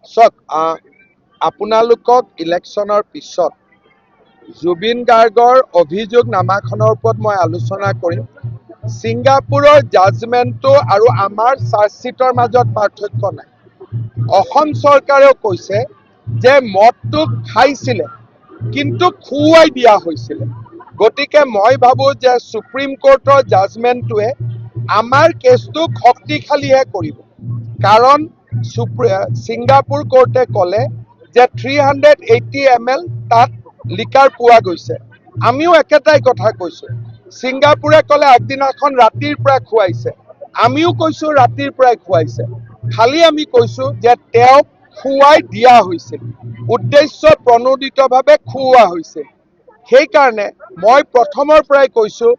চাওক, আপোনালোকক ইলেকশ্যনৰ পিছত জুবিন গাৰ্গৰ অভিযোগ নামাখনৰ ওপৰত মই আলোচনা কৰিম। ছিংগাপুৰৰ জাজমেণ্টটো আৰু আমাৰ চাৰ্জশ্বিটৰ মাজত পাৰ্থক্য নাই। অসম চৰকাৰেও কৈছে যে মদটো খাইছিলে কিন্তু খুৱাই দিয়া হৈছিলে। গতিকে মই ভাবোঁ যে সুপ্ৰিম কোৰ্টৰ জাজমেণ্টটোৱে আমাৰ কেছটোক শক্তিশালীহে কৰিব। কাৰণ ছিংগাপুৰ কোৰ্টে ক'লে যে 380 ml তাত লিকাৰ পোৱা গৈছে। আমিও একেটাই কথা কৈছোঁ। ছিংগাপুৰে ক'লে আগদিনাখন ৰাতিৰ পৰা খুৱাইছে, আমিও কৈছোঁ ৰাতিৰ পৰাই খুৱাইছে। খালি আমি কৈছোঁ যে তেওঁক খুৱাই দিয়া হৈছিল, উদ্দেশ্য প্ৰণোদিতভাৱে খুওৱা হৈছিল। সেইকাৰণে মই প্ৰথমৰ পৰাই কৈছোঁ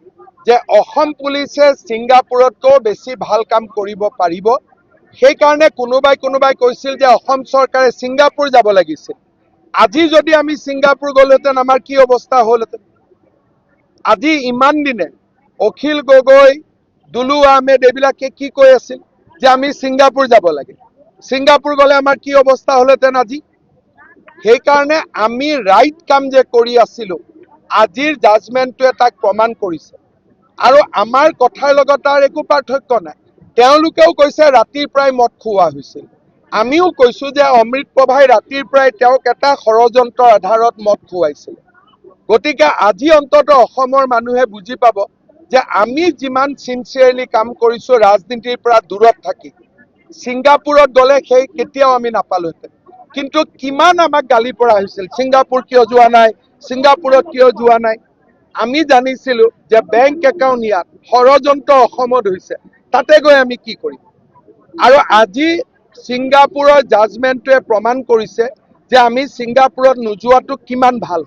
যে অসম পুলিচে ছিংগাপুৰতকৈও বেছি ভাল কাম কৰিব পাৰিব। সেইকাৰণে কোনোবাই কৈছিল যে অসম চৰকাৰে ছিংগাপুৰ যাব লাগিছিল। আজি যদি আমি ছিংগাপুৰ গ'লোহেঁতেন আমাৰ কি অৱস্থা হ'লহেঁতেন? আজি ইমান দিনে অখিল গগৈ, দুলু আহমেদ এইবিলাকে কি কৈ আছিল যে আমি ছিংগাপুৰ যাব লাগে। ছিংগাপুৰ গ'লে আমাৰ কি অৱস্থা হ'লহেঁতেন আজি? সেইকাৰণে আমি ৰাইট কাম যে কৰি আছিলোঁ, আজিৰ জাজমেণ্টটোৱে তাক প্ৰমাণ কৰিছে। আৰু আমাৰ কথাৰ লগত তাৰ একো পাৰ্থক্য নাই। তেওঁলোকেও কৈছে ৰাতিৰ পৰাই মদ খুওৱা হৈছিল, আমিও কৈছোঁ যে অমৃত প্ৰভাই ৰাতিৰ পৰাই তেওঁক এটা ষড়যন্ত্ৰৰ আধাৰত মদ খুৱাইছিল। গতিকে আজি অন্ততঃ অসমৰ মানুহে বুজি পাব যে আমি যিমান চিনচিয়াৰলি কাম কৰিছোঁ ৰাজনীতিৰ পৰা দূৰত থাকি, ছিংগাপুৰত গ'লে সেই কেতিয়াও আমি নাপালোহেঁতেন। কিন্তু কিমান আমাক গালি পৰা হৈছিল, ছিংগাপুৰ কিয় যোৱা নাই, ছিংগাপুৰত কিয় যোৱা নাই। আমি জানিছিলোঁ যে বেংক একাউণ্ট ইয়াত, ষড়যন্ত্ৰ অসমত হৈছে, তাতে গৈ আমি কি কৰিম? আৰু আজি ছিংগাপুৰৰ জাজমেণ্টটোৱে প্ৰমাণ কৰিছে যে আমি ছিংগাপুৰত নোযোৱাটো কিমান ভাল।